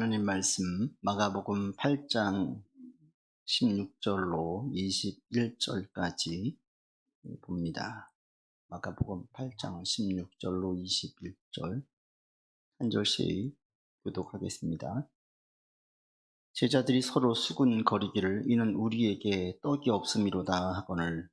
하느님 말씀 마가복음 8장 16절로 21절까지 봅니다. 마가복음 8장 16절로 21절 한 절씩 교독하겠습니다. 제자들이 서로 수군거리기를 이는 우리에게 떡이 없음이로다 하거늘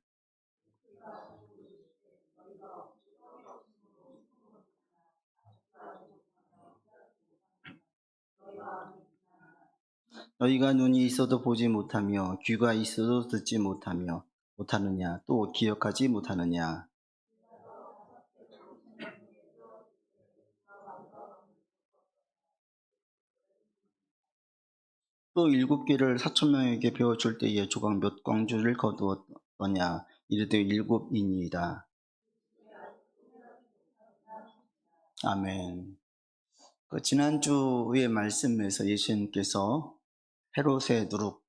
너희가 눈이 있어도 보지 못하며 귀가 있어도 듣지 못하느냐 또 기억하지 못하느냐. 또 7개를 4,000명에게 베어줄 때에 조각 몇 광주를 거두었더냐 이르되 7이니이다. 아멘. 지난주의 말씀에서 예수님께서 헤롯의 누룩,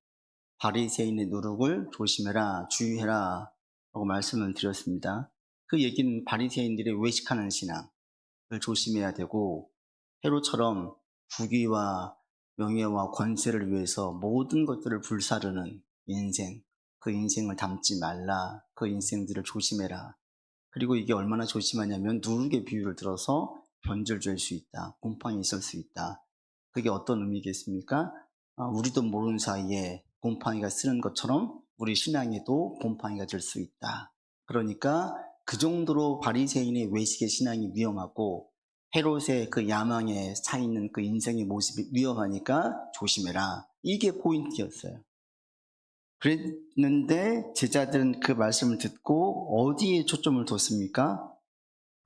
바리새인의 누룩을 조심해라, 주의해라 라고 말씀을 드렸습니다. 그 얘기는 바리새인들이 외식하는 신앙을 조심해야 되고, 헤롯처럼 부귀와 명예와 권세를 위해서 모든 것들을 불사르는 인생, 그 인생을 담지 말라, 그 인생들을 조심해라. 그리고 이게 얼마나 조심하냐면 누룩의 비유를 들어서 변절될 수 있다, 곰팡이 있을 수 있다. 그게 어떤 의미겠습니까? 우리도 모르는 사이에 곰팡이가 쓰는 것처럼 우리 신앙에도 곰팡이가 될 수 있다. 그러니까 그 정도로 바리새인의 외식의 신앙이 위험하고 헤롯의 그 야망에 차 있는 그 인생의 모습이 위험하니까 조심해라. 이게 포인트였어요. 그랬는데 제자들은 그 말씀을 듣고 어디에 초점을 뒀습니까?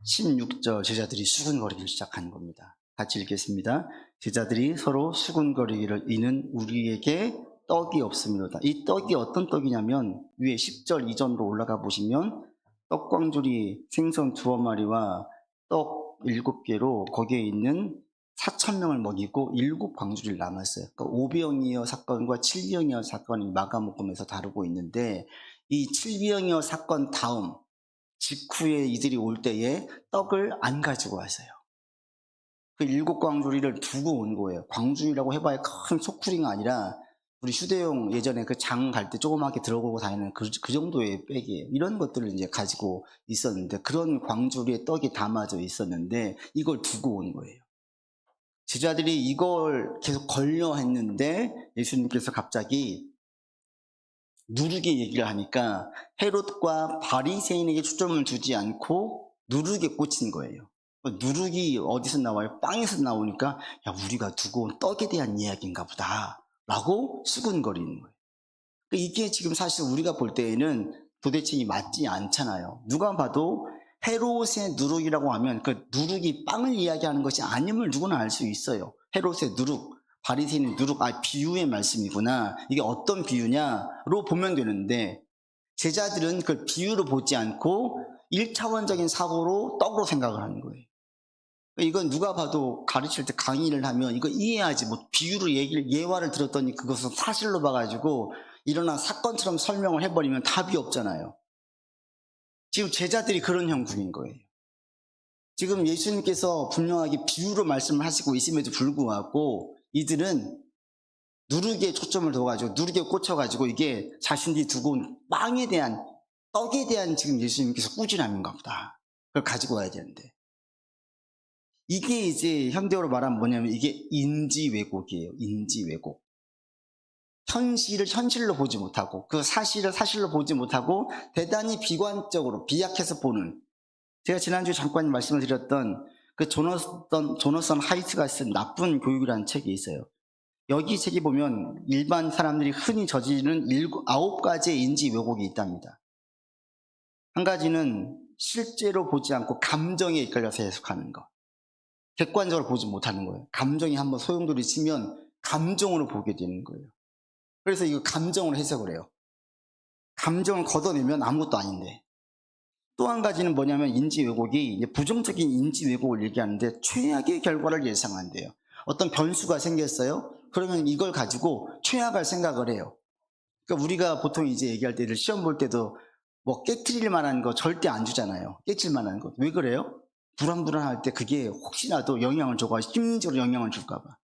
16절 제자들이 수군거리기를 시작한 겁니다. 같이 읽겠습니다. 제자들이 서로 수군거리기를 이는 우리에게 떡이 없음이로다. 이 떡이 어떤 떡이냐면 위에 10절 이전으로 올라가 보시면 떡광주리 생선 2마리와 떡 7개로 거기에 있는 4,000명을 먹이고 7광주리를 남았어요. 그러니까 5병이어 사건과 7병이어 사건이 마가복음에서 다루고 있는데 이 7병이어 사건 다음 직후에 이들이 올 때에 떡을 안 가지고 왔어요. 그 7광주리를 두고 온 거예요. 광주리라고 해봐야 큰 소쿠리가 아니라 우리 휴대용 예전에 그 장 갈 때 조그맣게 들어오고 다니는 그 정도의 백이에요. 이런 것들을 이제 가지고 있었는데 그런 광주리에 떡이 담아져 있었는데 이걸 두고 온 거예요. 제자들이 이걸 계속 걸려 했는데 예수님께서 갑자기 누룩의 얘기를 하니까 헤롯과 바리새인에게 초점을 두지 않고 누룩에 꽂힌 거예요. 누룩이 어디서 나와요? 빵에서 나오니까 야 우리가 두고 온 떡에 대한 이야기인가 보다 라고 수군거리는 거예요. 이게 지금 사실 우리가 볼 때에는 도대체 맞지 않잖아요. 누가 봐도 헤롯의 누룩이라고 하면 그 누룩이 빵을 이야기하는 것이 아님을 누구나 알 수 있어요. 헤롯의 누룩, 바리새인의 누룩, 비유의 말씀이구나. 이게 어떤 비유냐로 보면 되는데 제자들은 그걸 비유로 보지 않고 1차원적인 사고로 떡으로 생각을 하는 거예요. 이건 누가 봐도 가르칠 때 강의를 하면 이거 이해하지 뭐 비유로 예화를 들었더니 그것을 사실로 봐가지고 일어난 사건처럼 설명을 해버리면 답이 없잖아요. 지금 제자들이 그런 형국인 거예요. 지금 예수님께서 분명하게 비유로 말씀을 하시고 있음에도 불구하고 이들은 누룩에 초점을 둬가지고 누룩에 꽂혀가지고 이게 자신들이 두고 온 빵에 대한 떡에 대한 지금 예수님께서 꾸준함인가 보다. 그걸 가지고 와야 되는데 이게 이제 현대어로 말하면 뭐냐면 이게 인지 왜곡이에요. 인지 왜곡. 현실을 현실로 보지 못하고 그 사실을 사실로 보지 못하고 대단히 비관적으로 비약해서 보는, 제가 지난주에 잠깐 말씀을 드렸던 그 조너선 하이트가 쓴 나쁜 교육이라는 책이 있어요. 여기 책에 보면 일반 사람들이 흔히 저지르는 9가지의 인지 왜곡이 있답니다. 한 가지는 실제로 보지 않고 감정에 이끌려서 해석하는 거. 객관적으로 보지 못하는 거예요. 감정이 한번 소용돌이 치면 감정으로 보게 되는 거예요. 그래서 이거 감정으로 해석을 해요. 감정을 걷어내면 아무것도 아닌데. 또 한 가지는 뭐냐면 인지 왜곡이 부정적인 인지 왜곡을 얘기하는데 최악의 결과를 예상한대요. 어떤 변수가 생겼어요. 그러면 이걸 가지고 최악을 생각을 해요. 그러니까 우리가 보통 이제 얘기할 때 시험 볼 때도 뭐 깨트릴 만한 거 절대 안 주잖아요. 깨칠 만한 거. 왜 그래요? 불안할 때 그게 혹시라도 영향을 줘가 심리적으로 영향을 줄까 봐.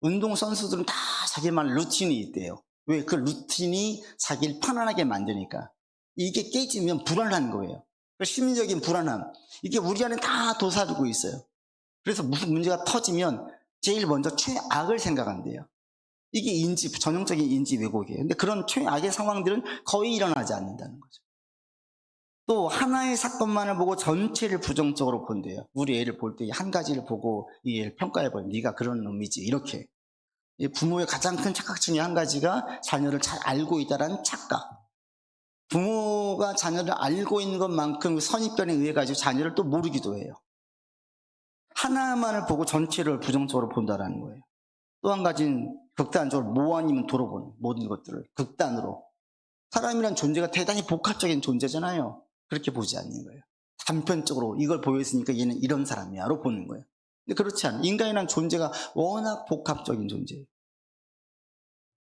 운동 선수들은 다 자기만의 루틴이 있대요. 왜? 그 루틴이 자기를 편안하게 만드니까. 이게 깨지면 불안한 거예요. 그 심리적인 불안함. 이게 우리 안에 다 도사리고 있어요. 그래서 무슨 문제가 터지면 제일 먼저 최악을 생각한대요. 이게 전형적인 인지 왜곡이에요. 근데 그런 최악의 상황들은 거의 일어나지 않는다는 거죠. 또 하나의 사건만을 보고 전체를 부정적으로 본대요. 우리 애를 볼 때 한 가지를 보고 이 애를 평가해봐요. 네가 그런 놈이지. 이렇게. 부모의 가장 큰 착각 중에 한 가지가 자녀를 잘 알고 있다는 착각. 부모가 자녀를 알고 있는 것만큼 선입견에 의해 가지고 자녀를 또 모르기도 해요. 하나만을 보고 전체를 부정적으로 본다는 거예요. 또 한 가지는 극단적으로 뭐 아니면 도로 보는 모든 것들을 극단으로. 사람이란 존재가 대단히 복합적인 존재잖아요. 그렇게 보지 않는 거예요. 단편적으로 이걸 보였으니까 얘는 이런 사람이야로 보는 거예요. 근데 그렇지 않아요. 인간이란 존재가 워낙 복합적인 존재예요.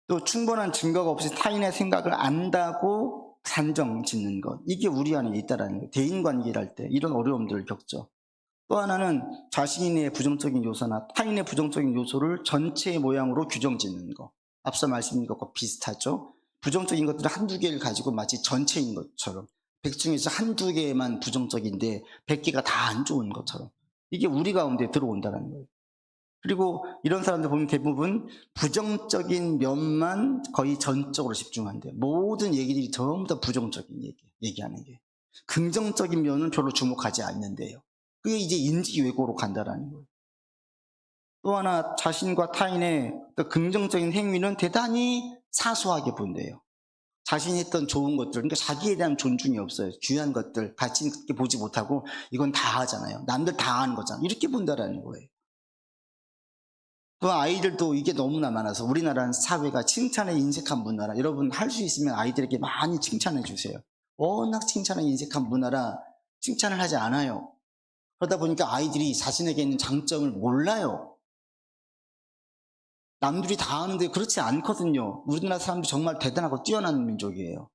또 충분한 증거가 없이 타인의 생각을 안다고 단정 짓는 것. 이게 우리 안에 있다라는 거예요. 대인관계를 할 때 이런 어려움들을 겪죠. 또 하나는 자신의 부정적인 요소나 타인의 부정적인 요소를 전체의 모양으로 규정 짓는 것. 앞서 말씀드린 것과 비슷하죠. 부정적인 것들을 한두 개를 가지고 마치 전체인 것처럼 100 중에서 한두 개만 부정적인데 100개가 다 안 좋은 것처럼 이게 우리 가운데 들어온다는 거예요. 그리고 이런 사람들 보면 대부분 부정적인 면만 거의 전적으로 집중한대요. 모든 얘기들이 전부 다 부정적인 얘기하는 게. 긍정적인 면은 별로 주목하지 않는데요. 그게 이제 인지 왜곡으로 간다라는 거예요. 또 하나 자신과 타인의 긍정적인 행위는 대단히 사소하게 본대요. 자신이 했던 좋은 것들, 그러니까 자기에 대한 존중이 없어요. 귀한 것들 가치 있게 보지 못하고 이건 다 하잖아요. 남들 다 하는 거잖아. 이렇게 본다라는 거예요. 또 아이들도 이게 너무나 많아서 우리나라는 사회가 칭찬에 인색한 문화라. 여러분 할 수 있으면 아이들에게 많이 칭찬해 주세요. 워낙 칭찬에 인색한 문화라 칭찬을 하지 않아요. 그러다 보니까 아이들이 자신에게 있는 장점을 몰라요. 남들이 다 하는데 그렇지 않거든요. 우리나라 사람들이 정말 대단하고 뛰어난 민족이에요.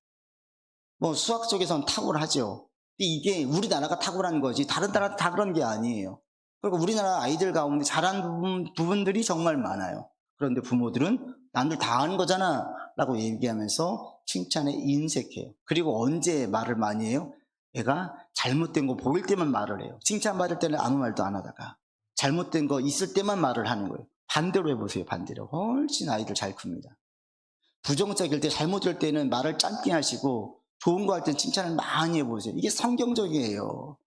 뭐 수학 쪽에서는 탁월하죠. 근데 이게 우리나라가 탁월한 거지 다른 나라 다 그런 게 아니에요. 그리고 우리나라 아이들 가운데 잘하는 부분들이 정말 많아요. 그런데 부모들은 남들 다 하는 거잖아 라고 얘기하면서 칭찬에 인색해요. 그리고 언제 말을 많이 해요? 애가 잘못된 거 보일 때만 말을 해요. 칭찬받을 때는 아무 말도 안 하다가 잘못된 거 있을 때만 말을 하는 거예요. 반대로 해보세요. 반대로. 훨씬 아이들 잘 큽니다. 부정적일 때 잘못될 때는 말을 짧게 하시고 좋은 거 할 땐 칭찬을 많이 해보세요. 이게 성경적이에요.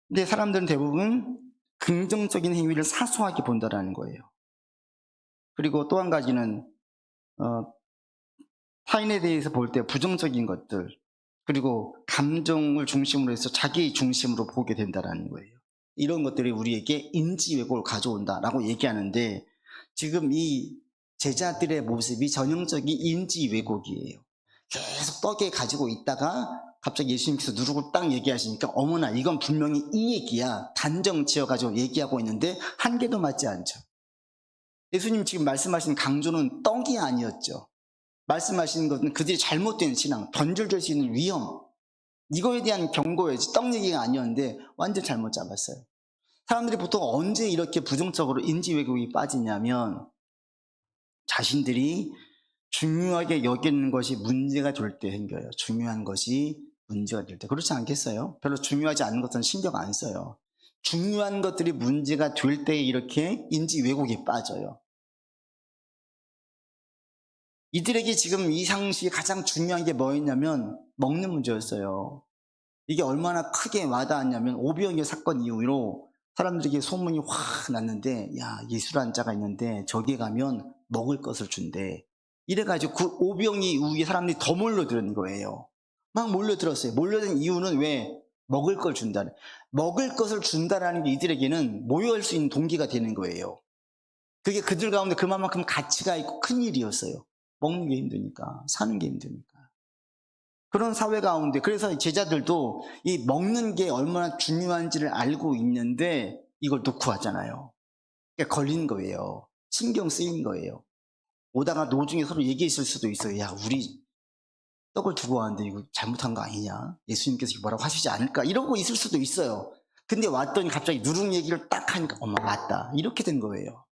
근데 사람들은 대부분 긍정적인 행위를 사소하게 본다는 거예요. 그리고 또 한 가지는 타인에 대해서 볼 때 부정적인 것들 그리고 감정을 중심으로 해서 자기 중심으로 보게 된다는 거예요. 이런 것들이 우리에게 인지 왜곡을 가져온다라고 얘기하는데 지금 이 제자들의 모습이 전형적인 인지 왜곡이에요. 계속 떡에 가지고 있다가 갑자기 예수님께서 누르고 딱 얘기하시니까 어머나 이건 분명히 이 얘기야. 단정 지어가지고 얘기하고 있는데 한 개도 맞지 않죠. 예수님 지금 말씀하신 강조는 떡이 아니었죠. 말씀하시는 것은 그들이 잘못된 신앙, 변질될 수 있는 위험, 이거에 대한 경고였지 떡 얘기가 아니었는데 완전 잘못 잡았어요. 사람들이 보통 언제 이렇게 부정적으로 인지 왜곡이 빠지냐면 자신들이 중요하게 여기는 것이 문제가 될 때 생겨요. 중요한 것이 문제가 될 때. 그렇지 않겠어요? 별로 중요하지 않은 것은 신경 안 써요. 중요한 것들이 문제가 될 때 이렇게 인지 왜곡에 빠져요. 이들에게 지금 이 상식이 가장 중요한 게 뭐였냐면 먹는 문제였어요. 이게 얼마나 크게 와닿았냐면 오병이어 사건 이후로 사람들에게 소문이 확 났는데 야 예술 한자가 있는데 저기 가면 먹을 것을 준대. 이래가지고 그 오병이 이후에 사람들이 더 몰려드는 거예요. 막 몰려들었어요. 몰려든 이유는 왜? 먹을 걸 준다는. 먹을 것을 준다라는 게 이들에게는 모여올 수 있는 동기가 되는 거예요. 그게 그들 가운데 그만큼 가치가 있고 큰 일이었어요. 먹는 게 힘드니까, 사는 게 힘드니까. 그런 사회 가운데 그래서 제자들도 이 먹는 게 얼마나 중요한지를 알고 있는데 이걸 놓고 하잖아요. 그러니까 걸린 거예요. 신경 쓰인 거예요. 오다가 노중에 서로 얘기했을 수도 있어요. 야 우리 떡을 두고 왔는데 이거 잘못한 거 아니냐? 예수님께서 뭐라고 하시지 않을까? 이러고 있을 수도 있어요. 근데 왔더니 갑자기 누룩 얘기를 딱 하니까 어머 맞다 이렇게 된 거예요.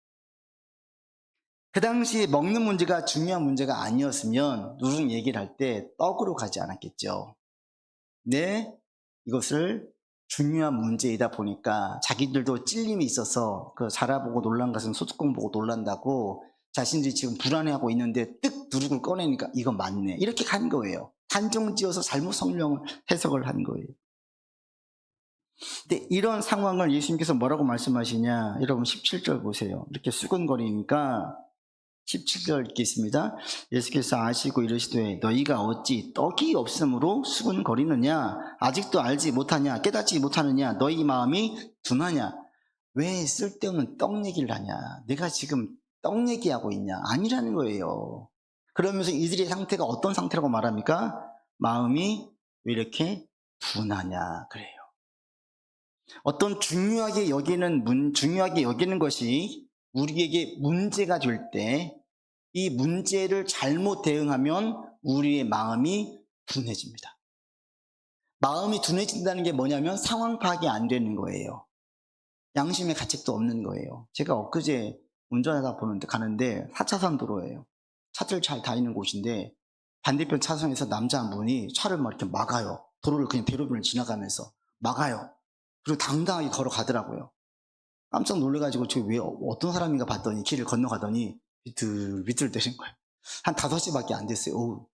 그 당시에 먹는 문제가 중요한 문제가 아니었으면 누룩 얘기를 할 때 떡으로 가지 않았겠죠. 네, 이것을 중요한 문제이다 보니까 자기들도 찔림이 있어서 그 자라보고 놀란 것은 소뚜껑 보고 놀란다고 자신들이 지금 불안해하고 있는데 뜩 누룩을 꺼내니까 이거 맞네 이렇게 간 거예요. 단정지어서 잘못 성령을 해석을 한 거예요. 근데 이런 상황을 예수님께서 뭐라고 말씀하시냐, 여러분 17절 보세요. 이렇게 수근거리니까 17절 읽겠습니다. 예수께서 아시고 이르시되 너희가 어찌 떡이 없으므로 수근거리느냐, 아직도 알지 못하냐, 깨닫지 못하느냐, 너희 마음이 둔하냐. 왜 쓸데없는 떡 얘기를 하냐, 내가 지금 떡 얘기하고 있냐, 아니라는 거예요. 그러면서 이들의 상태가 어떤 상태라고 말합니까? 마음이 왜 이렇게 둔하냐 그래요. 어떤 중요하게 여기는 것이 우리에게 문제가 될 때 이 문제를 잘못 대응하면 우리의 마음이 둔해집니다. 마음이 둔해진다는 게 뭐냐면 상황 파악이 안 되는 거예요. 양심의 가책도 없는 거예요. 제가 엊그제 운전하다 가는데 4차선 도로예요. 차들 잘 다니는 곳인데 반대편 차선에서 남자 한 분이 차를 막 이렇게 막아요. 도로를 그냥 대로변을 지나가면서 막아요. 그리고 당당하게 걸어가더라고요. 깜짝 놀래가지고 저 왜 어떤 사람인가 봤더니 길을 건너가더니 비틀대는 거예요. 한 5시밖에 안 됐어요. 오후.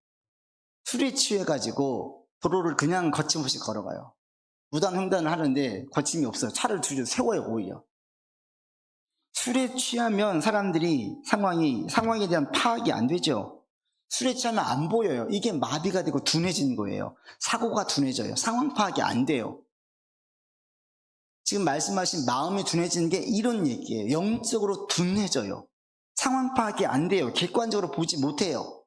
술에 취해가지고 도로를 그냥 거침없이 걸어가요. 무단횡단을 하는데 거침이 없어요. 차를 뒤로 세워요 오히려. 술에 취하면 사람들이 상황에 대한 파악이 안 되죠. 술에 취하면 안 보여요. 이게 마비가 되고 둔해진 거예요. 사고가 둔해져요. 상황 파악이 안 돼요. 지금 말씀하신 마음이 둔해지는 게 이런 얘기예요. 영적으로 둔해져요. 상황 파악이 안 돼요. 객관적으로 보지 못해요.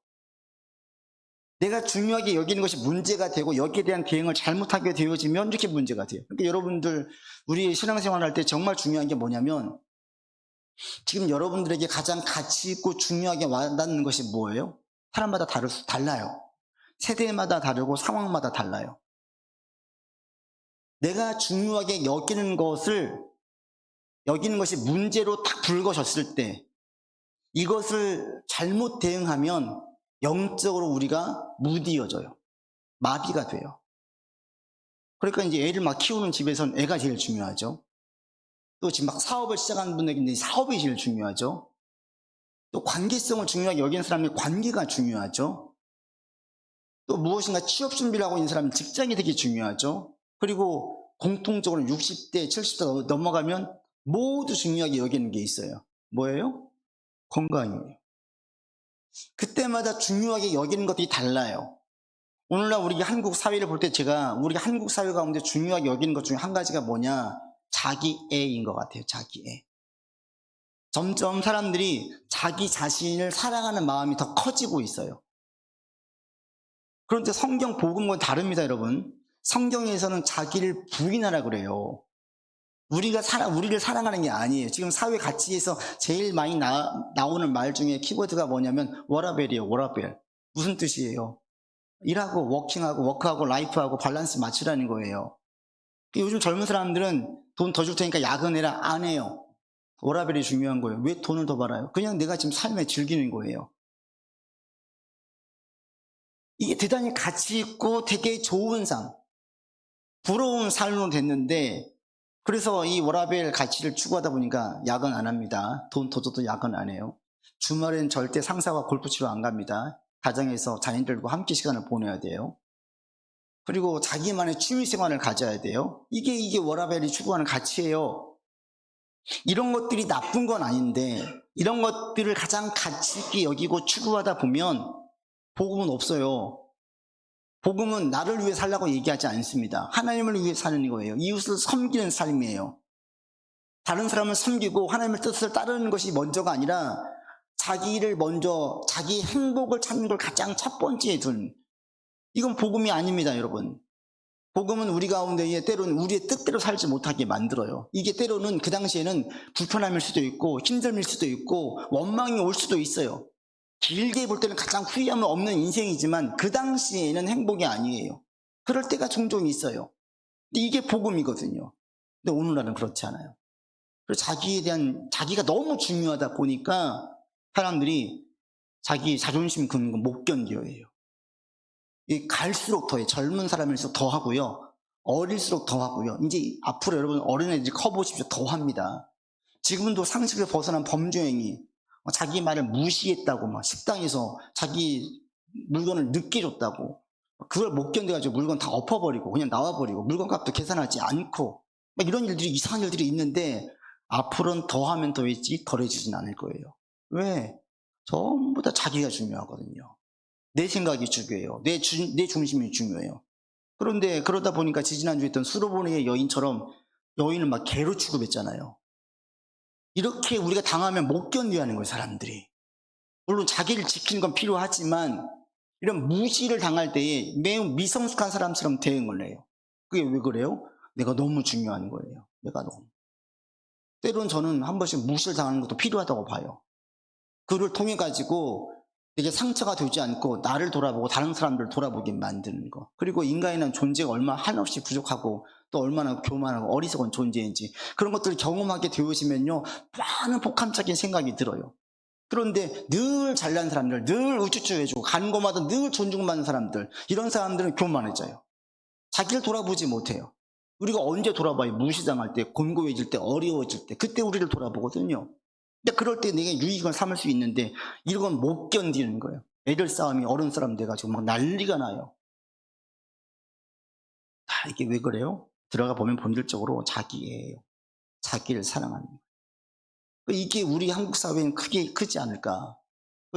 내가 중요하게 여기는 것이 문제가 되고 여기에 대한 대응을 잘못하게 되어지면 이렇게 문제가 돼요. 그러니까 여러분들 우리 신앙생활 할 때 정말 중요한 게 뭐냐면 지금 여러분들에게 가장 가치 있고 중요하게 와닿는 것이 뭐예요? 사람마다 달라요. 세대마다 다르고 상황마다 달라요. 내가 중요하게 여기는 것이 문제로 딱 불거졌을 때 이것을 잘못 대응하면 영적으로 우리가 무디어져요. 마비가 돼요. 그러니까 이제 애를 막 키우는 집에서는 애가 제일 중요하죠. 또 지금 막 사업을 시작하는 분에게는 사업이 제일 중요하죠. 또 관계성을 중요하게 여기는 사람의 관계가 중요하죠. 또 무엇인가 취업 준비를 하고 있는 사람은 직장이 되게 중요하죠. 그리고 공통적으로 60대, 70대 넘어가면 모두 중요하게 여기는 게 있어요. 뭐예요? 건강이에요. 그때마다 중요하게 여기는 것들이 달라요. 오늘날 우리 한국 사회를 볼 때 우리 한국 사회 가운데 중요하게 여기는 것 중에 한 가지가 뭐냐? 자기애인 것 같아요. 자기애. 점점 사람들이 자기 자신을 사랑하는 마음이 더 커지고 있어요. 그런데 성경 복음과는 다릅니다, 여러분. 성경에서는 자기를 부인하라 그래요. 우리를 사랑하는 게 아니에요. 지금 사회 가치에서 제일 많이 나오는 말 중에 키워드가 뭐냐면 워라벨이에요. 워라벨. 무슨 뜻이에요? 일하고 워크하고 라이프하고 밸런스 맞추라는 거예요. 요즘 젊은 사람들은 돈 더 줄 테니까 야근해라 안 해요. 워라벨이 중요한 거예요. 왜 돈을 더 벌어요? 그냥 내가 지금 삶에 즐기는 거예요. 이게 대단히 가치 있고 되게 좋은 삶, 부러운 삶으로 됐는데, 그래서 이 워라벨 가치를 추구하다 보니까 야근 안 합니다. 돈 더 줘도 야근 안 해요. 주말엔 절대 상사와 골프 치러 안 갑니다. 가정에서 자녀들과 함께 시간을 보내야 돼요. 그리고 자기만의 취미 생활을 가져야 돼요. 이게 워라벨이 추구하는 가치예요. 이런 것들이 나쁜 건 아닌데 이런 것들을 가장 가치 있게 여기고 추구하다 보면 복음은 없어요. 복음은 나를 위해 살라고 얘기하지 않습니다. 하나님을 위해 사는 거예요. 이웃을 섬기는 삶이에요. 다른 사람을 섬기고 하나님의 뜻을 따르는 것이 먼저가 아니라 자기 행복을 찾는 걸 가장 첫 번째에 둔, 이건 복음이 아닙니다, 여러분. 복음은 우리 가운데에 때로는 우리의 뜻대로 살지 못하게 만들어요. 이게 때로는 그 당시에는 불편함일 수도 있고 힘듦일 수도 있고 원망이 올 수도 있어요. 길게 볼 때는 가장 후회함은 없는 인생이지만 그 당시에는 행복이 아니에요. 그럴 때가 종종 있어요. 근데 이게 복음이거든요. 근데 오늘날은 그렇지 않아요. 그래서 자기에 대한, 자기가 너무 중요하다 보니까 사람들이 자기 자존심 긁는 거 못 견뎌해요. 갈수록 더해. 젊은 사람일수록 더 하고요. 어릴수록 더 하고요. 이제 앞으로 여러분 어린애들이 커보십시오. 더 합니다. 지금도 상식을 벗어난 범죄행위, 자기 말을 무시했다고 막 식당에서 자기 물건을 늦게 줬다고, 그걸 못 견뎌가지고 물건 다 엎어버리고 그냥 나와버리고 물건 값도 계산하지 않고 막 이런 일들이, 이상한 일들이 있는데 앞으로는 더 하면 더했지 덜해지진 않을 거예요. 왜? 전부 다 자기가 중요하거든요. 내 생각이 중요해요. 내 중심이 중요해요. 그런데 그러다 보니까 지지난주에 했던 수로보니의 여인처럼 여인을 막 개로 취급했잖아요. 이렇게 우리가 당하면 못 견뎌하는 거예요, 사람들이. 물론 자기를 지키는 건 필요하지만 이런 무시를 당할 때에 매우 미성숙한 사람처럼 대응을 해요. 그게 왜 그래요? 내가 너무 중요한 거예요. 내가 너무. 때로는 저는 한 번씩 무시를 당하는 것도 필요하다고 봐요. 그를 통해 가지고 되게 상처가 되지 않고 나를 돌아보고 다른 사람들을 돌아보게 만드는 거. 그리고 인간이라는 존재가 얼마나 한없이 부족하고 또 얼마나 교만하고 어리석은 존재인지 그런 것들을 경험하게 되시면요, 많은 복합적인 생각이 들어요. 그런데 늘 잘난 사람들, 늘 우쭈쭈해주고 가는 곳마다 늘 존중받는 사람들, 이런 사람들은 교만해져요. 자기를 돌아보지 못해요. 우리가 언제 돌아봐요? 무시당할 때, 곤고해질 때, 어려워질 때, 그때 우리를 돌아보거든요. 근데 그럴 때 내가 유익을 삼을 수 있는데 이런 건 못 견디는 거예요. 애들 싸움이 어른 싸움 돼가지고 막 난리가 나요. 다 이게 왜 그래요? 들어가 보면 본질적으로 자기예요. 자기를 사랑하는 거예요. 이게 우리 한국 사회는 크지 않을까.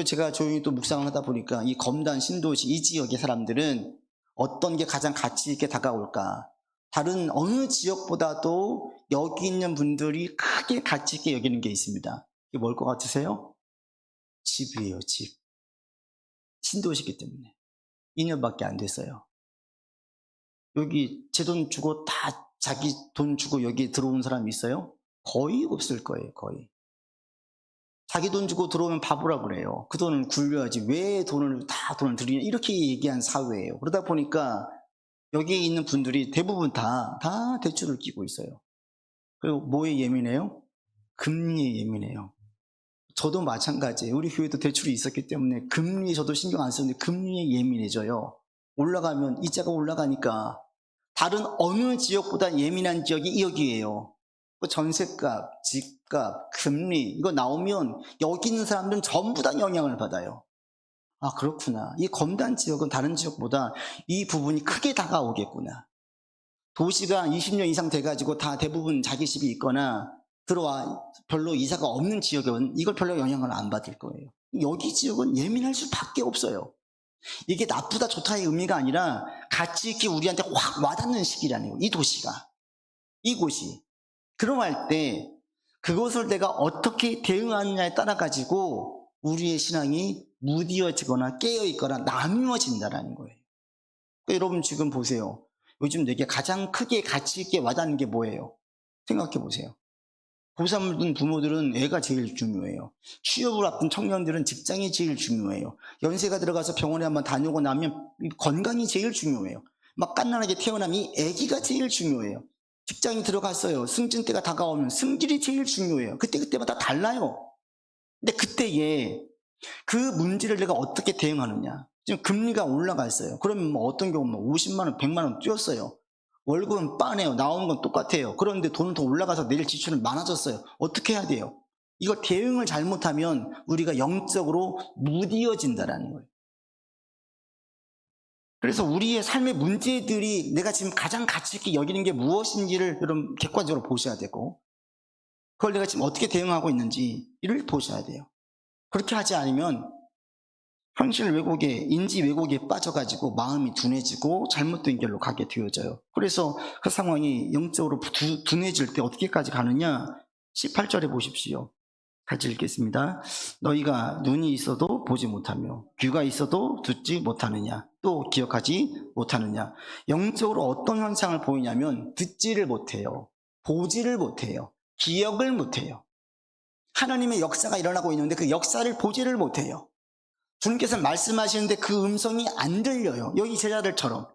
제가 조용히 또 묵상을 하다 보니까 이 검단 신도시 이 지역의 사람들은 어떤 게 가장 가치 있게 다가올까? 다른 어느 지역보다도 여기 있는 분들이 크게 가치 있게 여기는 게 있습니다. 이게 뭘 것 같으세요? 집이에요, 집. 신도시기 때문에. 2년밖에 안 됐어요. 여기 제 돈 주고 다 자기 돈 주고 여기 들어온 사람이 있어요? 거의 없을 거예요, 거의. 자기 돈 주고 들어오면 바보라 그래요. 그 돈을 굴려야지 왜 돈을 들이냐, 이렇게 얘기한 사회예요. 그러다 보니까 여기에 있는 분들이 대부분 다 대출을 끼고 있어요. 그리고 뭐에 예민해요? 금리에 예민해요. 저도 마찬가지예요. 우리 교회도 대출이 있었기 때문에 금리에 저도 신경 안 쓰는데 금리에 예민해져요. 올라가면 이자가 올라가니까. 다른 어느 지역보다 예민한 지역이 여기예요. 전세값, 집값, 금리 이거 나오면 여기 있는 사람들은 전부 다 영향을 받아요. 아, 그렇구나. 이 검단 지역은 다른 지역보다 이 부분이 크게 다가오겠구나. 도시가 20년 이상 돼가지고 다 대부분 자기 집이 있거나 들어와 별로 이사가 없는 지역은 이걸 별로 영향을 안 받을 거예요. 여기 지역은 예민할 수밖에 없어요. 이게 나쁘다 좋다의 의미가 아니라 가치 있게 우리한테 확 와닿는 시기라는 거예요. 이 도시가, 이곳이. 그럼할 때 그것을 내가 어떻게 대응하느냐에 따라 가지고 우리의 신앙이 무디어지거나 깨어있거나 나누어진다는 거예요. 그러니까 여러분 지금 보세요. 요즘 내게 가장 크게 가치 있게 와닿는 게 뭐예요? 생각해 보세요. 고3을 둔 부모들은 애가 제일 중요해요. 취업을 앞둔 청년들은 직장이 제일 중요해요. 연세가 들어가서 병원에 한번 다녀오고 나면 건강이 제일 중요해요. 막 갓난아기 태어나면 이 아기가 제일 중요해요. 직장이 들어갔어요. 승진 때가 다가오면 승질이 제일 중요해요. 그때마다 달라요. 근데 그때에 그 문제를 내가 어떻게 대응하느냐. 지금 금리가 올라갔어요. 그러면 뭐 어떤 경우는 50만 원, 100만 원 뛰었어요. 월급은 빠네요. 나오는 건 똑같아요. 그런데 돈은 더 올라가서 내일 지출은 많아졌어요. 어떻게 해야 돼요? 이거 대응을 잘못하면 우리가 영적으로 무디어진다는 거예요. 그래서 우리의 삶의 문제들이 내가 지금 가장 가치 있게 여기는 게 무엇인지를 여러분 객관적으로 보셔야 되고, 그걸 내가 지금 어떻게 대응하고 있는지를 보셔야 돼요. 그렇게 하지 않으면 현실 왜곡에, 인지 왜곡에 빠져가지고 마음이 둔해지고 잘못된 길로 가게 되어져요. 그래서 그 상황이 영적으로 둔해질 때 어떻게까지 가느냐. 18절에 보십시오. 같이 읽겠습니다. 너희가 눈이 있어도 보지 못하며 귀가 있어도 듣지 못하느냐, 또 기억하지 못하느냐. 영적으로 어떤 현상을 보이냐면 듣지를 못해요, 보지를 못해요, 기억을 못해요. 하나님의 역사가 일어나고 있는데 그 역사를 보지를 못해요. 주님께서 말씀하시는데 그 음성이 안 들려요. 여기 제자들처럼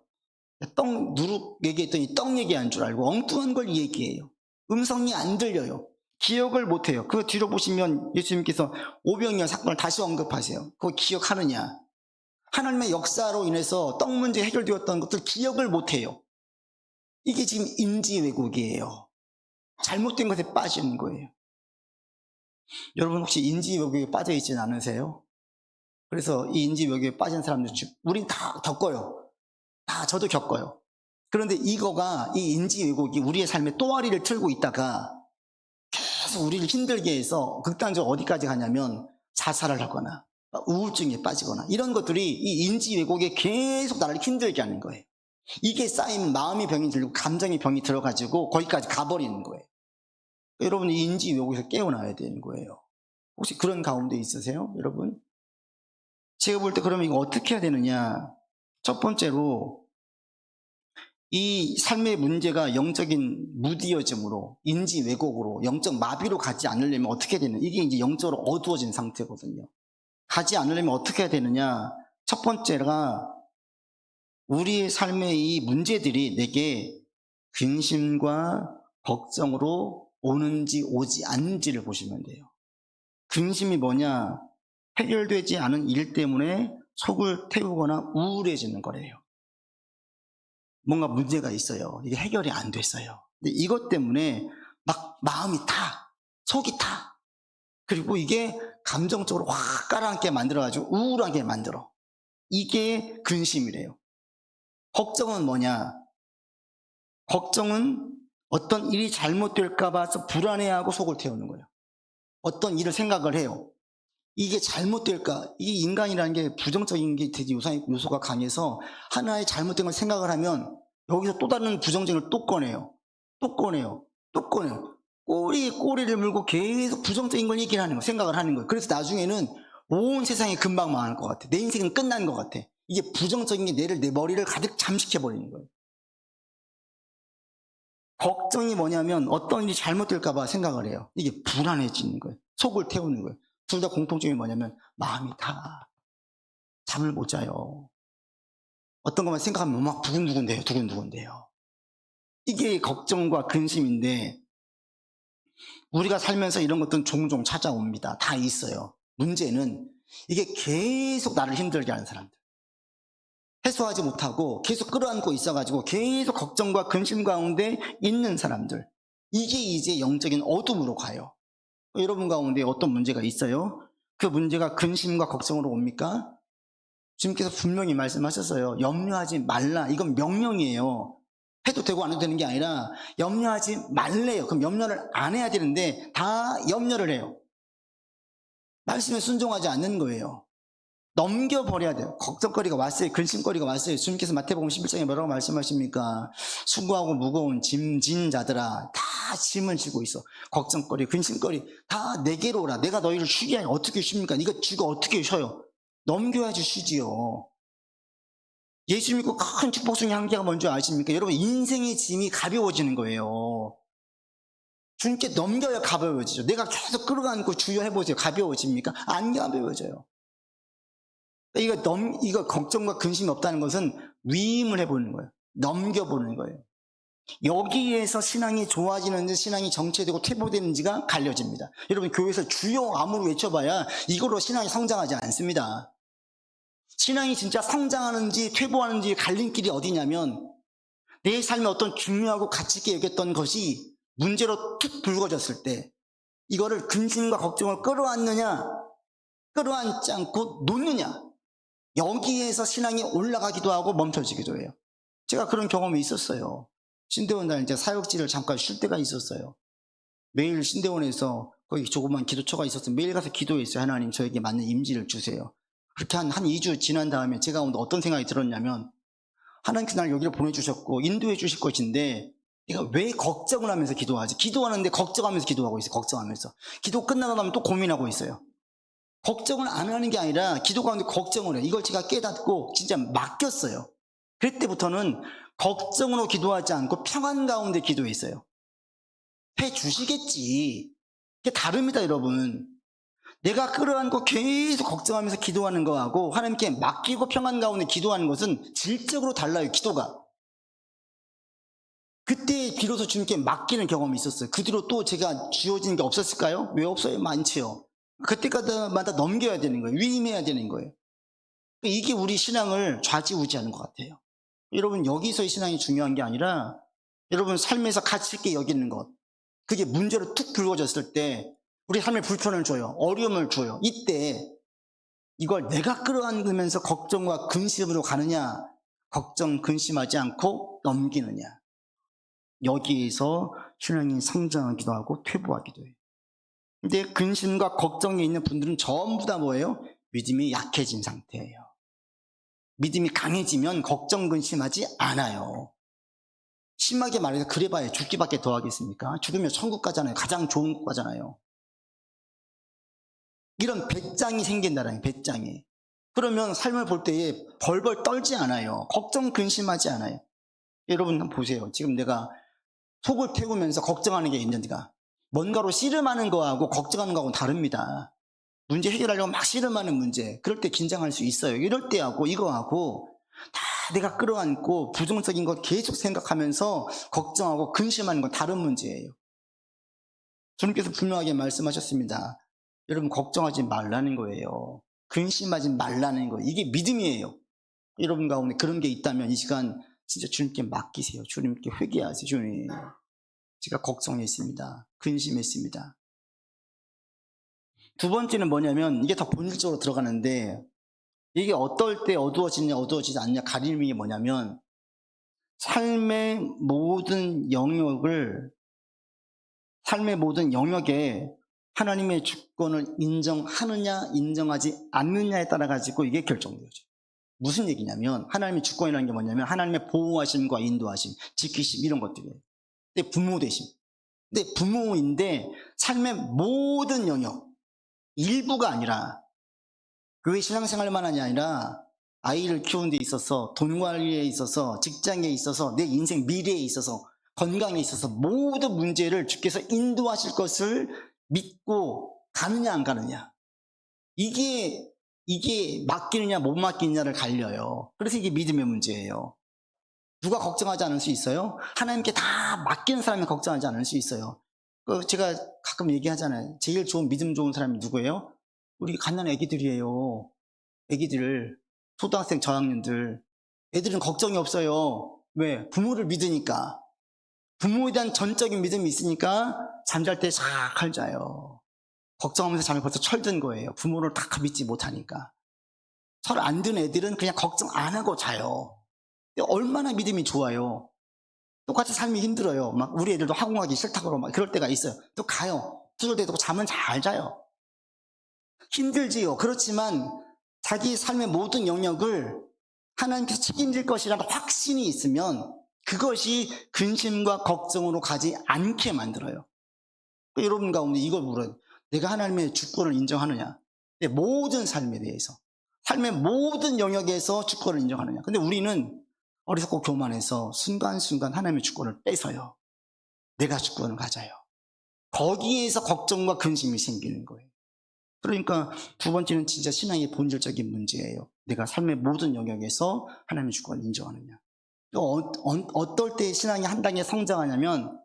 떡 누룩 얘기했더니 떡 얘기한 줄 알고 엉뚱한 걸 얘기해요. 음성이 안 들려요. 기억을 못해요. 그 뒤로 보시면 예수님께서 오병이어 사건을 다시 언급하세요. 그거 기억하느냐? 하나님의 역사로 인해서 떡 문제 해결되었던 것들 기억을 못해요. 이게 지금 인지 왜곡이에요. 잘못된 것에 빠지는 거예요. 여러분 혹시 인지 왜곡에 빠져 있지는 않으세요? 그래서 이 인지 왜곡에 빠진 사람들 우린 다 겪어요. 다 저도 겪어요. 그런데 이거가 이 인지 왜곡이 우리의 삶에 또아리를 틀고 있다가 계속 우리를 힘들게 해서 극단적으로 어디까지 가냐면 자살을 하거나 우울증에 빠지거나 이런 것들이 이 인지 왜곡에 계속 나를 힘들게 하는 거예요. 이게 쌓이면 마음의 병이 들고 감정의 병이 들어가지고 거기까지 가버리는 거예요. 여러분 이 인지 왜곡에서 깨어나야 되는 거예요. 혹시 그런 가운데 있으세요? 여러분? 제가 볼 때 그러면 이거 어떻게 해야 되느냐? 첫 번째로 이 삶의 문제가 영적인 무디어즘으로 인지 왜곡으로 영적 마비로 가지 않으려면 어떻게 해야 되느냐? 이게 이제 영적으로 어두워진 상태거든요. 가지 않으려면 어떻게 해야 되느냐? 첫 번째가 우리의 삶의 이 문제들이 내게 근심과 걱정으로 오는지 오지 않는지를 보시면 돼요. 근심이 뭐냐? 해결되지 않은 일 때문에 속을 태우거나 우울해지는 거래요. 뭔가 문제가 있어요. 이게 해결이 안 됐어요. 근데 이것 때문에 막 마음이 타, 속이 타. 그리고 이게 감정적으로 확 깔아앉게 만들어가지고 우울하게 만들어. 이게 근심이래요. 걱정은 뭐냐? 걱정은 어떤 일이 잘못될까 봐서 불안해하고 속을 태우는 거예요. 어떤 일을 생각을 해요. 이게 잘못될까? 이게 인간이라는 게 부정적인 게 되게 요소가 강해서 하나의 잘못된 걸 생각을 하면 여기서 또 다른 부정적인 걸 또 꺼내요. 또 꺼내요. 또 꺼내요. 꼬리를 물고 계속 부정적인 걸 얘기를 하는 거예요. 생각을 하는 거예요. 그래서 나중에는 온 세상이 금방 망할 것 같아. 내 인생은 끝난 것 같아. 이게 부정적인 게 내 머리를 가득 잠식해버리는 거예요. 걱정이 뭐냐면 어떤 일이 잘못될까 봐 생각을 해요. 이게 불안해지는 거예요. 속을 태우는 거예요. 둘 다 공통점이 뭐냐면 마음이 타. 잠을 못 자요. 어떤 것만 생각하면 막 두근두근대요. 이게 걱정과 근심인데 우리가 살면서 이런 것들은 종종 찾아옵니다. 다 있어요. 문제는 이게 계속 나를 힘들게 하는 사람들. 해소하지 못하고 계속 끌어안고 있어가지고 계속 걱정과 근심 가운데 있는 사람들. 이게 이제 영적인 어둠으로 가요. 여러분 가운데 어떤 문제가 있어요? 그 문제가 근심과 걱정으로 옵니까? 주님께서 분명히 말씀하셨어요. 염려하지 말라. 이건 명령이에요. 해도 되고 안 해도 되는 게 아니라 염려하지 말래요. 그럼 염려를 안 해야 되는데 다 염려를 해요. 말씀에 순종하지 않는 거예요. 넘겨버려야 돼요. 걱정거리가 왔어요. 근심거리가 왔어요. 주님께서 마태복음 11장에 뭐라고 말씀하십니까? 수고하고 무거운 짐진 자들아 다 짐을 지고 있어. 걱정거리, 근심거리 다 내게로 오라. 내가 너희를 쉬게 하니 어떻게 쉽니까? 이거 쥐가 어떻게 쉬어요? 넘겨야지 쉬지요. 예수 믿고 큰 축복 중에 한 개가 뭔지 아십니까? 여러분 인생의 짐이 가벼워지는 거예요. 주님께 넘겨야 가벼워지죠. 내가 계속 끌어안고 주여 해보세요. 가벼워집니까? 안 가벼워져요. 이거 걱정과 근심이 없다는 것은 위임을 해보는 거예요. 넘겨보는 거예요. 여기에서 신앙이 좋아지는지 신앙이 정체되고 퇴보되는지가 갈려집니다. 여러분 교회에서 주여 아무리 외쳐봐야 이걸로 신앙이 성장하지 않습니다. 신앙이 진짜 성장하는지 퇴보하는지 갈림길이 어디냐면 내 삶에 어떤 중요하고 가치 있게 여겼던 것이 문제로 툭 불거졌을 때 이거를 근심과 걱정을 끌어안느냐 끌어안지 않고 놓느냐 여기에서 신앙이 올라가기도 하고 멈춰지기도 해요. 제가 그런 경험이 있었어요. 신대원 다닐 때 사역지를 잠깐 쉴 때가 있었어요. 매일 신대원에서 거기 조그만 기도처가 있었어요. 매일 가서 기도했어요. 하나님 저에게 맞는 임지를 주세요. 그렇게 한 2주 지난 다음에 제가 어떤 생각이 들었냐면 하나님께서 날 여기를 보내주셨고 인도해 주실 것인데 내가 왜 걱정을 하면서 기도하지? 기도하는데 걱정하면서 기도하고 있어요. 걱정하면서. 기도 끝나고 나면 또 고민하고 있어요. 걱정을 안 하는 게 아니라 기도 가운데 걱정을 해요. 이걸 제가 깨닫고 진짜 맡겼어요. 그때부터는 걱정으로 기도하지 않고 평안 가운데 기도했어요. 해 주시겠지. 이게 다릅니다, 여러분. 내가 끌어안고 계속 걱정하면서 기도하는 거하고 하나님께 맡기고 평안 가운데 기도하는 것은 질적으로 달라요, 기도가. 그때 비로소 주님께 맡기는 경험이 있었어요. 그 뒤로 또 제가 주어진 게 없었을까요? 왜 없어요? 많지요. 그때마다 넘겨야 되는 거예요. 위임해야 되는 거예요. 이게 우리 신앙을 좌지우지하는 것 같아요. 여러분, 여기서의 신앙이 중요한 게 아니라 여러분 삶에서 가치 있게 여기는 것, 그게 문제로 툭 불거졌을 때 우리 삶에 불편을 줘요. 어려움을 줘요. 이때 이걸 내가 끌어안으면서 걱정과 근심으로 가느냐, 걱정, 근심하지 않고 넘기느냐, 여기에서 신앙이 성장하기도 하고 퇴보하기도 해요. 근데 근심과 걱정이 있는 분들은 전부 다 뭐예요? 믿음이 약해진 상태예요. 믿음이 강해지면 걱정, 근심하지 않아요. 심하게 말해서 그래봐야 죽기밖에 더 하겠습니까? 죽으면 천국 가잖아요. 가장 좋은 곳 가잖아요. 이런 배짱이 생긴다라는, 배짱이. 그러면 삶을 볼 때에 벌벌 떨지 않아요. 걱정, 근심하지 않아요. 여러분 한번 보세요. 지금 내가 속을 태우면서 걱정하는 게 있는지가, 뭔가로 씨름하는 거하고 걱정하는 거하고는 다릅니다. 문제 해결하려고 막 씨름하는 문제, 그럴 때 긴장할 수 있어요. 이럴 때하고 이거하고 다 내가 끌어안고 부정적인 것 계속 생각하면서 걱정하고 근심하는 건 다른 문제예요. 주님께서 분명하게 말씀하셨습니다. 여러분, 걱정하지 말라는 거예요. 근심하지 말라는 거예요. 이게 믿음이에요. 여러분 가운데 그런 게 있다면 이 시간 진짜 주님께 맡기세요. 주님께 회개하세요. 주님, 제가 걱정했습니다. 근심했습니다. 두 번째는 뭐냐면, 이게 더 본질적으로 들어가는데, 이게 어떨 때 어두워지냐 어두워지지 않냐 가리는 게 뭐냐면, 삶의 모든 영역에 하나님의 주권을 인정하느냐 인정하지 않느냐에 따라 가지고 이게 결정되죠. 무슨 얘기냐면, 하나님의 주권이라는 게 뭐냐면 하나님의 보호하심과 인도하심, 지키심, 이런 것들이에요. 근데 부모 되심. 근데 부모인데 삶의 모든 영역, 일부가 아니라, 교회 신앙생활만 하냐 아니라 아이를 키우는 데 있어서, 돈 관리에 있어서, 직장에 있어서, 내 인생 미래에 있어서, 건강에 있어서 모든 문제를 주께서 인도하실 것을 믿고 가느냐 안 가느냐, 이게 맡기느냐 못 맡기느냐를 갈려요. 그래서 이게 믿음의 문제예요. 누가 걱정하지 않을 수 있어요? 하나님께 다 맡기는 사람이 걱정하지 않을 수 있어요. 제가 가끔 얘기하잖아요. 제일 좋은, 믿음 좋은 사람이 누구예요? 우리 갓난 애기들이에요. 애기들, 초등학생 저학년들. 애들은 걱정이 없어요. 왜? 부모를 믿으니까. 부모에 대한 전적인 믿음이 있으니까 잠잘 때 잘 자요. 걱정하면서 잠이 벌써 철든 거예요. 부모를 다 믿지 못하니까. 철 안 든 애들은 그냥 걱정 안 하고 자요. 얼마나 믿음이 좋아요. 똑같이 삶이 힘들어요. 막 우리 애들도 학원 가기 싫다고 막 그럴 때가 있어요. 또 가요. 투덜대고 잠은 잘 자요. 힘들지요. 그렇지만 자기 삶의 모든 영역을 하나님께서 책임질 것이라는 확신이 있으면 그것이 근심과 걱정으로 가지 않게 만들어요. 여러분 가운데 이걸 물어요. 내가 하나님의 주권을 인정하느냐? 내 모든 삶에 대해서, 삶의 모든 영역에서 주권을 인정하느냐? 근데 우리는 어리석고 교만해서 순간순간 하나님의 주권을 뺏어요. 내가 주권을 가져요. 거기에서 걱정과 근심이 생기는 거예요. 그러니까 두 번째는 진짜 신앙의 본질적인 문제예요. 내가 삶의 모든 영역에서 하나님의 주권을 인정하느냐. 어떨 때 신앙이 한 단계 성장하냐면,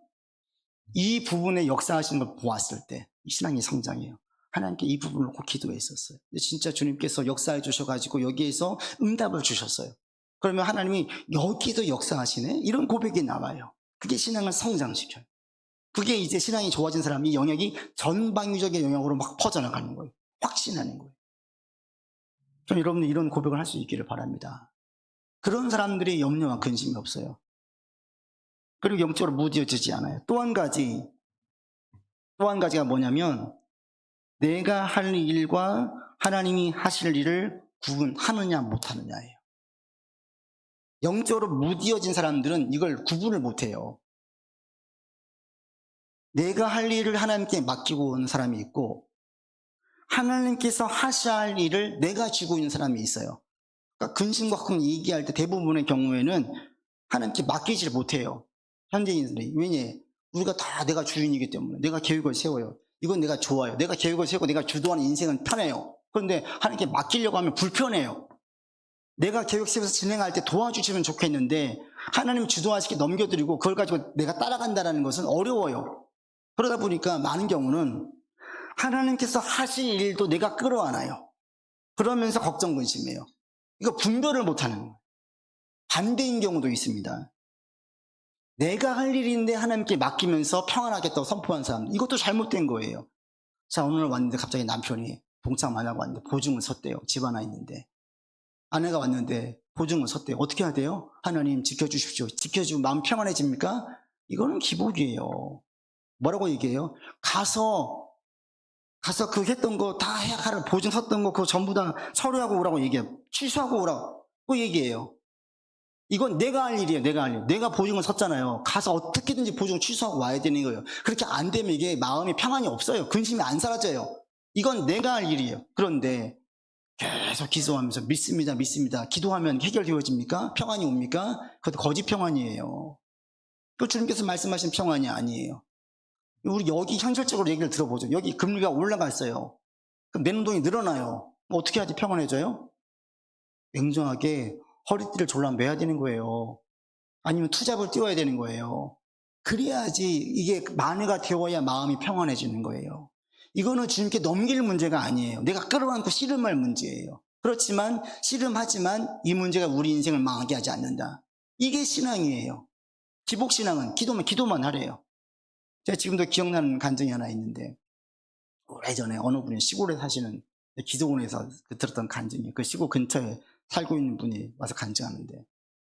이 부분에 역사하시는 걸 보았을 때 신앙이 성장해요. 하나님께 이 부분을 꼭 기도했었어요. 근데 진짜 주님께서 역사해 주셔가지고 여기에서 응답을 주셨어요. 그러면 하나님이 여기도 역사하시네? 이런 고백이 나와요. 그게 신앙을 성장시켜요. 그게 이제 신앙이 좋아진 사람이 영역이 전방위적인 영역으로 막 퍼져나가는 거예요. 확신하는 거예요. 좀 여러분들 이런 고백을 할 수 있기를 바랍니다. 그런 사람들이 염려와 근심이 없어요. 그리고 영적으로 무뎌지지 않아요. 또 한 가지가 뭐냐면, 내가 할 일과 하나님이 하실 일을 구분하느냐 못하느냐예요. 영적으로 무뎌진 사람들은 이걸 구분을 못해요. 내가 할 일을 하나님께 맡기고 오는 사람이 있고, 하나님께서 하셔야 할 일을 내가 쥐고 있는 사람이 있어요. 그러니까 근심과 걱정 얘기할 때 대부분의 경우에는 하나님께 맡기지를 못해요. 현대인들이. 왜냐? 우리가 다 내가 주인이기 때문에 내가 계획을 세워요. 이건 내가 좋아요. 내가 계획을 세우고 내가 주도하는 인생은 편해요. 그런데 하나님께 맡기려고 하면 불편해요. 내가 계획 세워서 진행할 때 도와주시면 좋겠는데 하나님 주도하시게 넘겨드리고 그걸 가지고 내가 따라간다는 것은 어려워요. 그러다 보니까 많은 경우는 하나님께서 하실 일도 내가 끌어안아요. 그러면서 걱정 근심해요. 이거 분별을 못하는 거예요. 반대인 경우도 있습니다. 내가 할 일인데 하나님께 맡기면서 평안하겠다고 선포한 사람, 이것도 잘못된 거예요. 자, 오늘 왔는데 갑자기 남편이 동참 안 하고 왔는데 보증을 섰대요. 집 하나 있는데. 아내가 왔는데 보증을 섰대요. 어떻게 해야 돼요? 하나님 지켜주십시오. 지켜주면 마음 평안해집니까? 이거는 기복이에요. 뭐라고 얘기해요? 가서 그 했던 거 다 해야 보증 섰던 거 그거 전부 다 서류하고 오라고 얘기해요. 취소하고 오라고 얘기해요. 이건 내가 할 일이에요. 내가 할 일. 내가 보증을 섰잖아요. 가서 어떻게든지 보증 취소하고 와야 되는 거예요. 그렇게 안 되면 이게 마음이 평안이 없어요. 근심이 안 사라져요. 이건 내가 할 일이에요. 그런데 계속 기도하면서 믿습니다. 기도하면 해결되어집니까? 평안이 옵니까? 그것도 거짓 평안이에요. 그 주님께서 말씀하신 평안이 아니에요. 우리 여기 현실적으로 얘기를 들어보죠. 여기 금리가 올라갔어요. 그럼 내 운동이 늘어나요. 어떻게 하지 평안해져요? 냉정하게 허리띠를 졸라 매야 되는 거예요. 아니면 투잡을 띄워야 되는 거예요. 그래야지 이게 만회가 되어야 마음이 평안해지는 거예요. 이거는 주님께 넘길 문제가 아니에요. 내가 끌어안고 씨름할 문제예요. 그렇지만 씨름하지만 이 문제가 우리 인생을 망하게 하지 않는다. 이게 신앙이에요. 기복신앙은 기도만 하래요. 제가 지금도 기억나는 간증이 하나 있는데, 오래전에 어느 분이 시골에 사시는 기도원에서 들었던 간증이, 그 시골 근처에 살고 있는 분이 와서 간증하는데,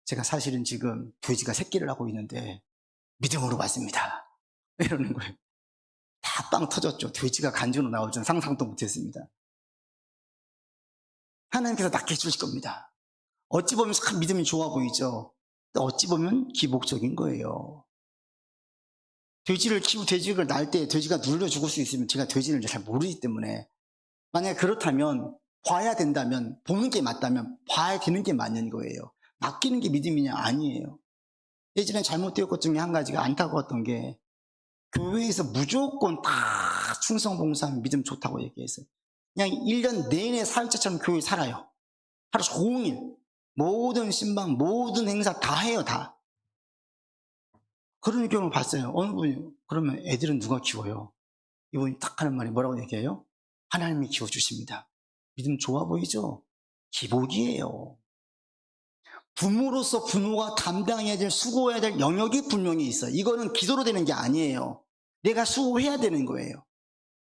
제가 사실은 지금 돼지가 새끼를 하고 있는데 믿음으로 왔습니다 이러는 거예요. 다 빵 터졌죠. 돼지가 간증으로 나올 줄은 상상도 못했습니다. 하나님께서 낫게 해주실 겁니다. 어찌 보면 참 믿음이 좋아 보이죠. 어찌 보면 기복적인 거예요. 돼지를 키우고 돼지를 낳을 때 돼지가 눌려 죽을 수 있으면 제가 돼지를 잘 모르기 때문에, 만약에 그렇다면 봐야 된다면, 보는 게 맞다면 봐야 되는 게 맞는 거예요. 맡기는 게 믿음이냐? 아니에요. 예전에 잘못되었던 것 중에 한 가지가 안타까웠던 게, 교회에서 무조건 다 충성봉사하면 믿음 좋다고 얘기했어요. 그냥 1년 내내 사역자처럼 교회 살아요. 하루 종일 모든 신방 모든 행사 다 해요. 다. 그런 경우를 봤어요. 어느 분이 그러면 애들은 누가 키워요? 이분이 딱 하는 말이 뭐라고 얘기해요? 하나님이 키워주십니다. 믿음 좋아 보이죠? 기복이에요. 부모로서 부모가 담당해야 될, 수고해야 될 영역이 분명히 있어요. 이거는 기도로 되는 게 아니에요. 내가 수고해야 되는 거예요.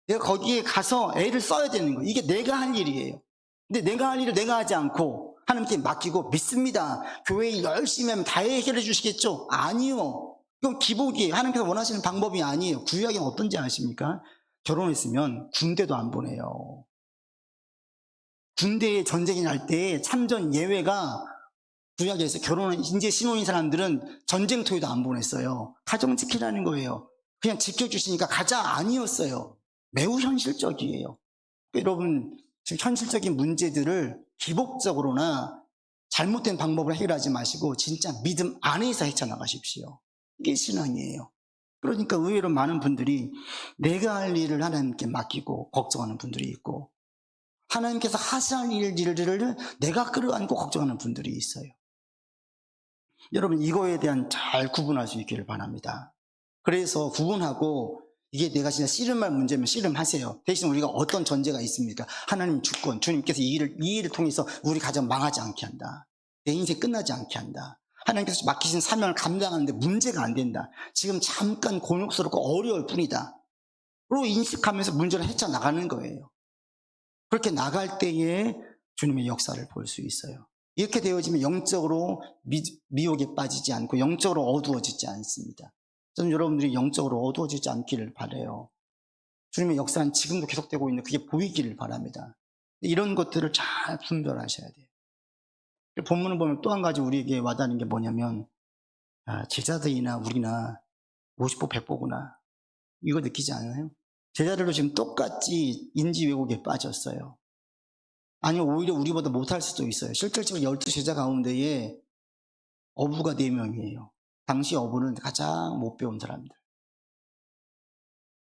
내가 거기에 가서 애를 써야 되는 거예요. 이게 내가 할 일이에요. 근데 내가 할 일을 내가 하지 않고 하나님께 맡기고 믿습니다. 교회 일 열심히 하면 다 해결해 주시겠죠? 아니요. 이건 기복이에요. 하나님께서 원하시는 방법이 아니에요. 구약이 어떤지 아십니까? 결혼했으면 군대도 안 보내요. 군대에 전쟁이 날 때 참전 예외가 구약에서 결혼을 이제 신혼인 사람들은 전쟁터에도 안 보냈어요. 가정 지키라는 거예요. 그냥 지켜주시니까 가자 아니었어요. 매우 현실적이에요. 여러분, 지금 현실적인 문제들을 기복적으로나 잘못된 방법으로 해결하지 마시고 진짜 믿음 안에서 헤쳐나가십시오. 이게 신앙이에요. 그러니까 의외로 많은 분들이 내가 할 일을 하나님께 맡기고 걱정하는 분들이 있고, 하나님께서 하실 일들을 내가 끌어안고 걱정하는 분들이 있어요. 여러분, 이거에 대한 잘 구분할 수 있기를 바랍니다. 그래서 구분하고, 이게 내가 진짜 씨름할 문제면 씨름하세요. 대신 우리가 어떤 전제가 있습니까? 하나님 주권, 주님께서 이 일을 통해서 우리 가정 망하지 않게 한다. 내 인생 끝나지 않게 한다. 하나님께서 맡기신 사명을 감당하는데 문제가 안 된다. 지금 잠깐 곤욕스럽고 어려울 뿐이다. 로 인식하면서 문제를 헤쳐나가는 거예요. 그렇게 나갈 때에 주님의 역사를 볼 수 있어요. 이렇게 되어지면 영적으로 미혹에 빠지지 않고 영적으로 어두워지지 않습니다. 저는 여러분들이 영적으로 어두워지지 않기를 바라요. 주님의 역사는 지금도 계속되고 있는 그게 보이기를 바랍니다. 이런 것들을 잘 분별하셔야 돼요. 본문을 보면 또 한 가지 우리에게 와닿는 게 뭐냐면, 제자들이나 우리나 50보 100보구나 이거 느끼지 않아요? 제자들도 지금 똑같이 인지 왜곡에 빠졌어요. 아니 오히려 우리보다 못할 수도 있어요. 실질적으로 12제자 가운데에 어부가 4명이에요. 당시 어부는 가장 못 배운 사람들.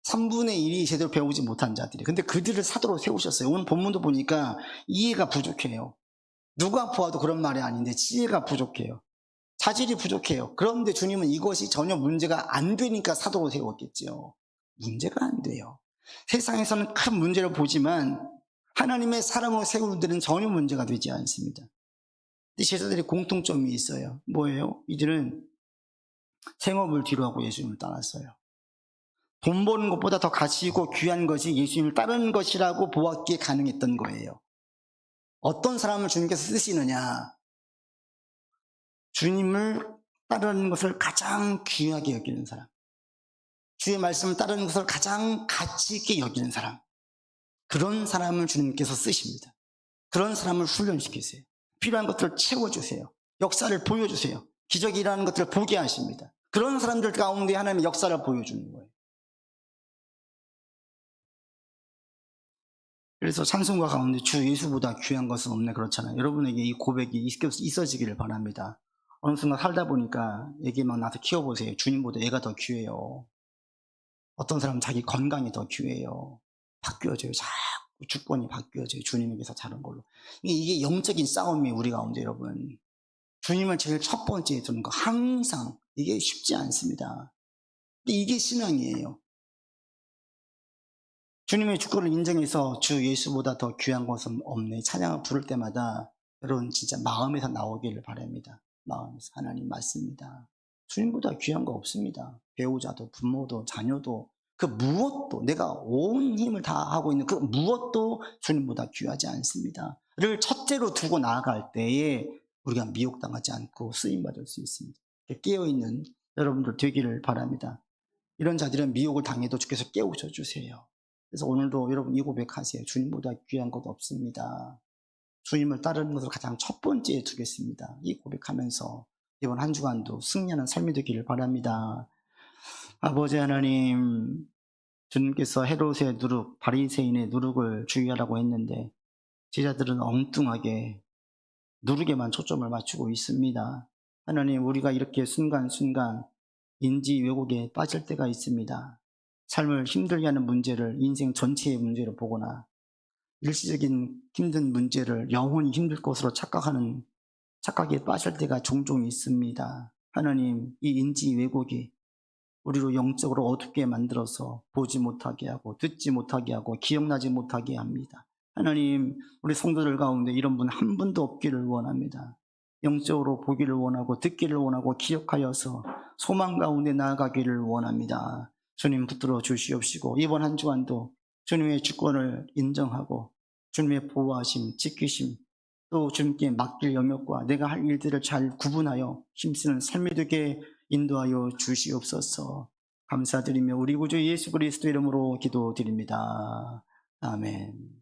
3분의 1이 제대로 배우지 못한 자들이. 근데 그들을 사도로 세우셨어요. 오늘 본문도 보니까 이해가 부족해요. 누가 보아도 그런 말이 아닌데 지혜가 부족해요. 자질이 부족해요. 그런데 주님은 이것이 전혀 문제가 안 되니까 사도로 세웠겠지요. 문제가 안 돼요. 세상에서는 큰 문제를 보지만 하나님의 사람으로 세울 때는 전혀 문제가 되지 않습니다. 근데 제자들이 공통점이 있어요. 뭐예요? 이들은 생업을 뒤로하고 예수님을 따랐어요. 돈 버는 것보다 더 가치 있고 귀한 것이 예수님을 따르는 것이라고 보았기에 가능했던 거예요. 어떤 사람을 주님께서 쓰시느냐? 주님을 따르는 것을 가장 귀하게 여기는 사람, 주의 말씀을 따르는 것을 가장 가치 있게 여기는 사람, 그런 사람을 주님께서 쓰십니다. 그런 사람을 훈련시키세요. 필요한 것들을 채워주세요. 역사를 보여주세요. 기적이 일어나는 것들을 보게 하십니다. 그런 사람들 가운데 하나님의 역사를 보여주는 거예요. 그래서 찬송가 가운데 주 예수보다 귀한 것은 없네 그렇잖아요. 여러분에게 이 고백이 있어지기를 바랍니다. 어느 순간 살다 보니까 애기 막 낳아서 키워보세요. 주님보다 애가 더 귀해요. 어떤 사람은 자기 건강이 더 귀해요. 바뀌어져요. 자꾸 주권이 바뀌어져요. 주님에게서 자른 걸로. 이게 영적인 싸움이에요. 우리 가운데 여러분. 주님을 제일 첫 번째에 두는 거 항상 이게 쉽지 않습니다. 근데 이게 신앙이에요. 주님의 주권을 인정해서 주 예수보다 더 귀한 것은 없네 찬양을 부를 때마다 여러분 진짜 마음에서 나오기를 바랍니다. 마음에서 하나님 맞습니다. 주님보다 귀한 거 없습니다. 배우자도 부모도 자녀도 그 무엇도 내가 온 힘을 다하고 있는 그 무엇도 주님보다 귀하지 않습니다. 를 첫째로 두고 나아갈 때에 우리가 미혹당하지 않고 쓰임받을 수 있습니다. 깨어있는 여러분들 되기를 바랍니다. 이런 자들은 미혹을 당해도 주께서 깨우쳐 주세요. 그래서 오늘도 여러분 이 고백하세요. 주님보다 귀한 것 없습니다. 주님을 따르는 것을 가장 첫 번째에 두겠습니다. 이 고백하면서 이번 한 주간도 승리하는 삶이 되기를 바랍니다. 아버지 하나님, 주님께서 헤롯의 누룩, 바리새인의 누룩을 주의하라고 했는데 제자들은 엉뚱하게 누룩에만 초점을 맞추고 있습니다. 하나님, 우리가 이렇게 순간순간 인지 왜곡에 빠질 때가 있습니다. 삶을 힘들게 하는 문제를 인생 전체의 문제로 보거나 일시적인 힘든 문제를 영원히 힘들 것으로 착각에 빠질 때가 종종 있습니다. 하나님, 이 인지 왜곡이 우리로 영적으로 어둡게 만들어서 보지 못하게 하고 듣지 못하게 하고 기억나지 못하게 합니다. 하나님, 우리 성도들 가운데 이런 분 한 분도 없기를 원합니다. 영적으로 보기를 원하고 듣기를 원하고 기억하여서 소망 가운데 나아가기를 원합니다. 주님 붙들어 주시옵시고 이번 한 주간도 주님의 주권을 인정하고 주님의 보호하심, 지키심, 또 주님께 맡길 영역과 내가 할 일들을 잘 구분하여 힘쓰는 삶이 되게 인도하여 주시옵소서. 감사드리며 우리 구주 예수 그리스도 이름으로 기도드립니다. 아멘.